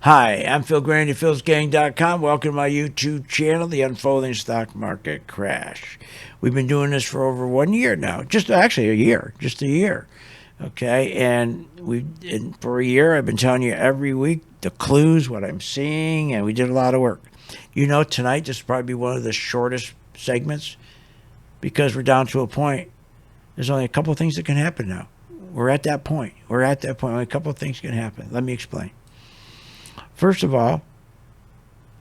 Hi, I'm Phil Grandy, philsgang.com. Welcome to my YouTube channel, The Unfolding Stock Market Crash. We've been doing this for over 1 year now, just actually a year, just a year. Okay, and for a year I've been telling you every week the clues, what I'm seeing, and we did a lot of work. You know, tonight this will probably be one of the shortest segments because we're down to a point. There's only a couple of things that can happen now. We're at that point. We're at that point. Only a couple of things can happen. Let me explain. First of all,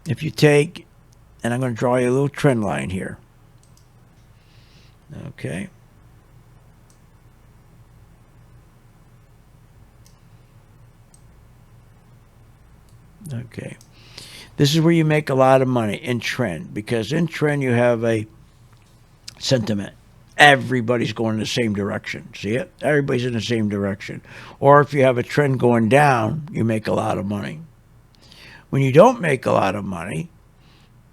if you take, and I'm going to draw you a little trend line here. Okay. Okay. This is where you make a lot of money in trend because in trend you have a sentiment. Everybody's going in the same direction. See it? Everybody's in the same direction. Or if you have a trend going down, you make a lot of money. When you don't make a lot of money,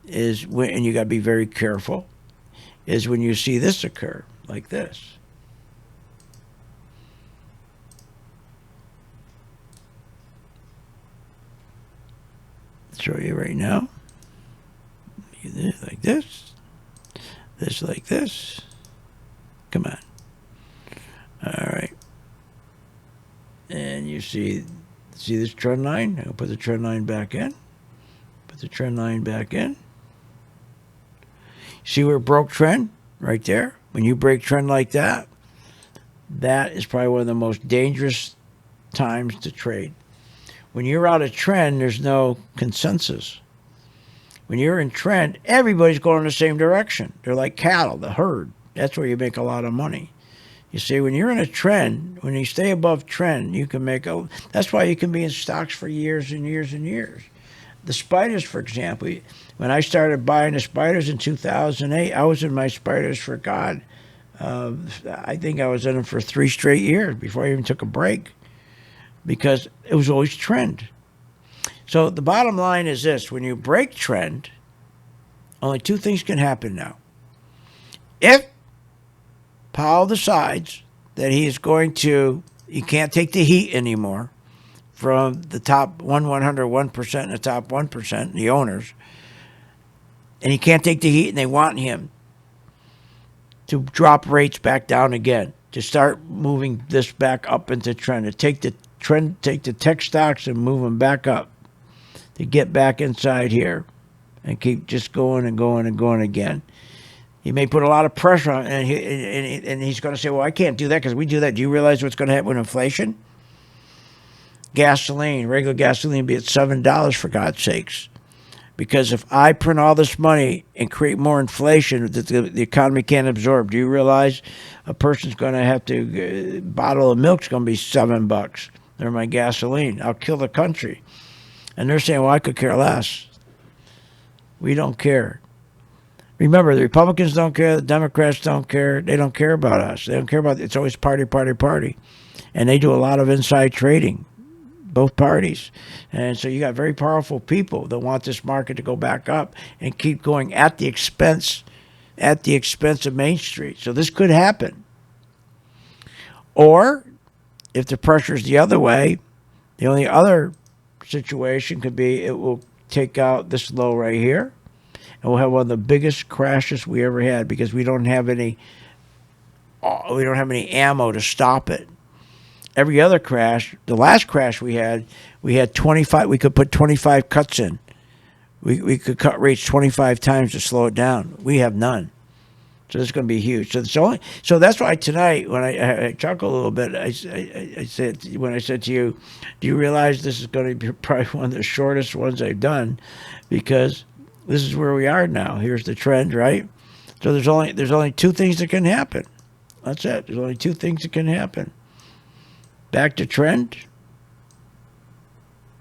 is when, and you got to be very careful, is when you see this occur, like this. I'll show you right now. Like this. This like this. Come on. All right. And you see this trend line? I'll put the trend line back in. Put the trend line back in. See where it broke trend? Right there. When you break trend like that, that is probably one of the most dangerous times to trade. When you're out of trend, there's no consensus. When you're in trend, everybody's going in the same direction. They're like cattle, the herd. That's where you make a lot of money. You see, when you're in a trend, when you stay above trend, you can make a. That's why you can be in stocks for years and years and years. The spiders, for example, when I started buying the spiders in 2008, I was in my spiders for God. I think I was in them for 3 straight years before I even took a break because it was always trend. So the bottom line is this: when you break trend, only 2 things can happen now. If Powell decides that he can't take the heat anymore from the top 1% and the top 1%, the owners, and he can't take the heat and they want him to drop rates back down again, to start moving this back up into trend, to take the tech stocks and move them back up, to get back inside here and keep just going and going and going again. He may put a lot of pressure on, and he's going to say, well, I can't do that because we do that. Do you realize what's going to happen with inflation? Gasoline, regular gasoline, be at $7 for God's sakes. Because if I print all this money and create more inflation that the economy can't absorb, do you realize a person's going to have to, a bottle of milk's going to be $7. They're my gasoline. I'll kill the country. And they're saying, well, I could care less. We don't care. Remember, the Republicans don't care, the Democrats don't care. They don't care about us. They don't care about, it's always party, party, party. And they do a lot of inside trading, both parties. And so you got very powerful people that want this market to go back up and keep going at the expense of Main Street. So this could happen. Or if the pressure is the other way, the only other situation could be it will take out this low right here, and we'll have one of the biggest crashes we ever had because we don't have any ammo to stop it. Every other crash, the last crash we had 25. We could put 25 cuts in. We could cut rates 25 times to slow it down. We have none. So it's going to be huge. So that's why tonight, when I chuckle a little bit, I said to you, do you realize this is going to be probably one of the shortest ones I've done, because this is where we are now. Here's the trend, right? So there's only 2 things that can happen. That's it. There's only 2 things that can happen. Back to trend.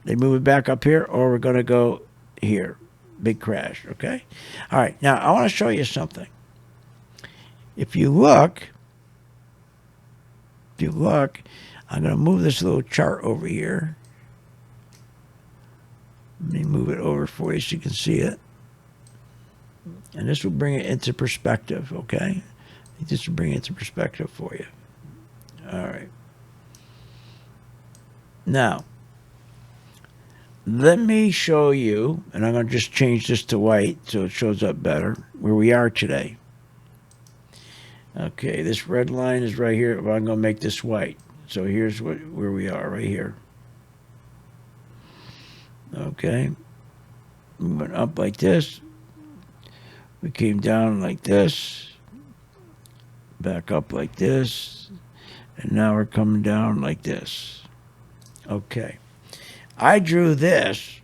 They move it back up here, or we're going to go here. Big crash. Okay. All right. Now I want to show you something. If you look, I'm going to move this little chart over here. Let me move it over for you so you can see it. And this will bring it into perspective, okay? This will bring it into perspective for you. All right. Now, let me show you, and I'm going to just change this to white so it shows up better, where we are today. Okay, this red line is right here. Well, I'm going to make this white. So here's where we are right here. Okay. We went up like this. We came down like this. Back up like this. And now we're coming down like this. Okay. I drew this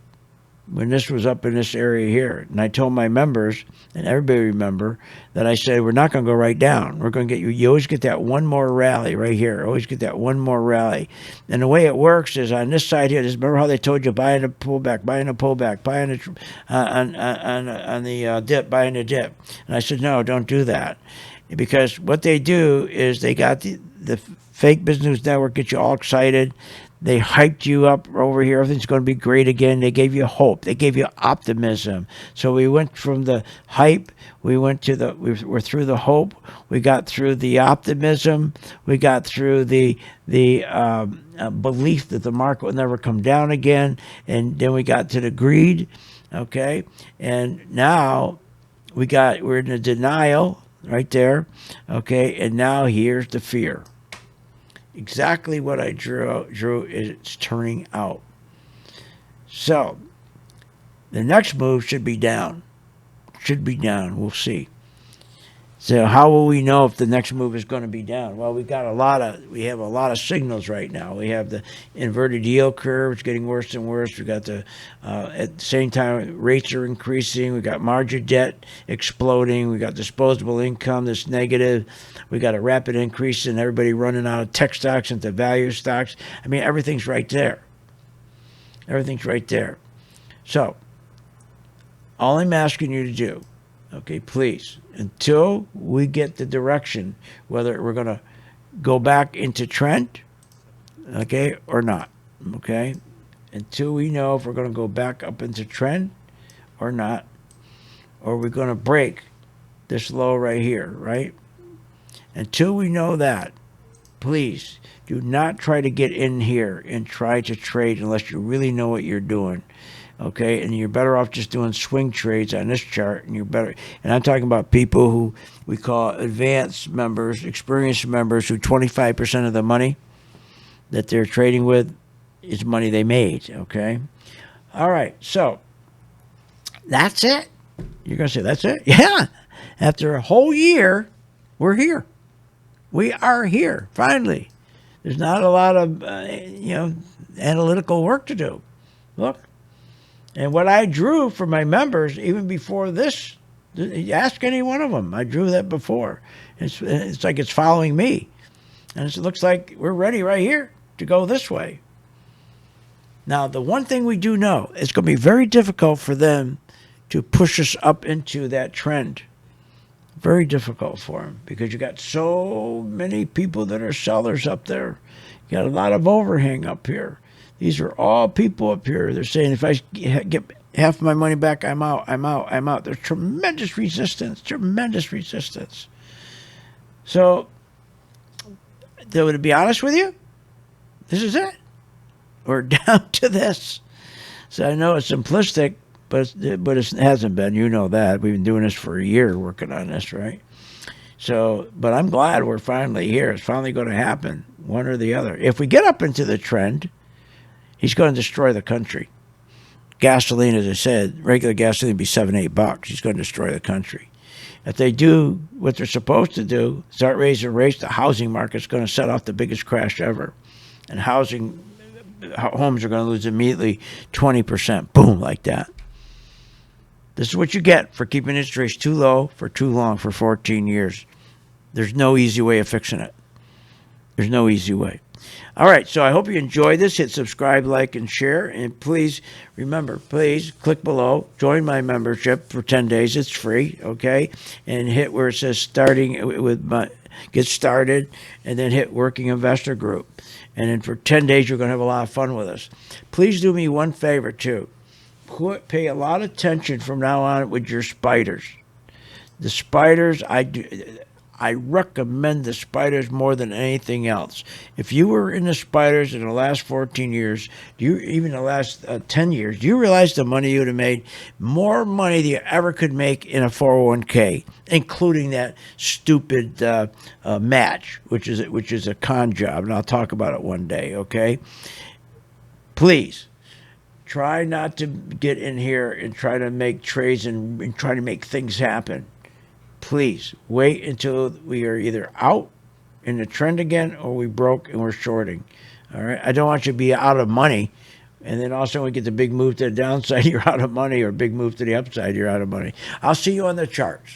when this was up in this area here. And I told my members, and everybody remember, that I said, we're not going to go right down. We're going to get you always get that one more rally right here. Always get that one more rally. And the way it works is on this side here, just remember how they told you buying a pullback, buying a pullback, buying a, on the dip, buying a dip. And I said, no, don't do that. Because what they do is they got the fake business network, get you all excited. They hyped you up over here. Everything's going to be great again. They gave you hope. They gave you optimism. So we went from the hype. We went to we're through the hope. We got through the optimism. We got through the belief that the market will never come down again. And then we got to the greed. Okay. And now we're in the denial right there. Okay. And now here's the fear. Exactly what I drew is turning out. So the next move should be down. We'll see. So how will we know if the next move is going to be down? Well, we have a lot of signals right now. We have the inverted yield curve. It's getting worse and worse. We got at the same time, rates are increasing. We got margin debt exploding. We got disposable income that's negative. We got a rapid increase in everybody running out of tech stocks into value stocks. I mean, everything's right there. Everything's right there. So all I'm asking you to do, okay, please, until we get the direction, whether we're going to go back into trend, okay, or not, okay, until we know if we're going to go back up into trend or not, or we're going to break this low right here, right? Until we know that, please do not try to get in here and try to trade unless you really know what you're doing. Okay, and you're better off just doing swing trades on this chart, and and I'm talking about people who we call advanced members, experienced members, who 25% of the money that they're trading with is money they made, okay? All right, so that's it. You're going to say, that's it? Yeah. After a whole year, we're here. We are here, finally. There's not a lot of, analytical work to do. Look. And what I drew for my members, even before this, ask any one of them. I drew that before. It's like it's following me. And it looks like we're ready right here to go this way. Now, the one thing we do know, it's going to be very difficult for them to push us up into that trend. Very difficult for them because you got so many people that are sellers up there. You got a lot of overhang up here. These are all people up here. They're saying, if I get half my money back, I'm out. There's tremendous resistance. So, to be honest with you, this is it. We're down to this. So I know it's simplistic, but it hasn't been. You know that. We've been doing this for a year, working on this, right? So, but I'm glad we're finally here. It's finally going to happen, one or the other. If we get up into the trend, he's going to destroy the country. Gasoline, as I said, regular gasoline would be $7-8. He's going to destroy the country. If they do what they're supposed to do, start raising rates, the housing market's going to set off the biggest crash ever. And homes are going to lose immediately 20%. Boom, like that. This is what you get for keeping interest rates too low for too long, for 14 years. There's no easy way of fixing it. There's no easy way. All right, so I hope you enjoyed this. Hit subscribe, like, and share. And please, remember, please click below. Join my membership for 10 days. It's free, okay? And hit where it says get started, and then hit Working Investor Group. And then for 10 days, you're going to have a lot of fun with us. Please do me one favor, too. Pay a lot of attention from now on with your spiders. The spiders, I recommend the spiders more than anything else. If you were in the spiders in the last 14 years, even the last 10 years, do you realize the money you would have made? More money than you ever could make in a 401k, including that stupid match, which is a con job, and I'll talk about it one day, okay? Please try not to get in here and try to make trades and try to make things happen. Please wait until we are either out in the trend again or we broke and we're shorting. All right. I don't want you to be out of money. And then also when we get the big move to the downside, you're out of money, or big move to the upside, you're out of money. I'll see you on the charts.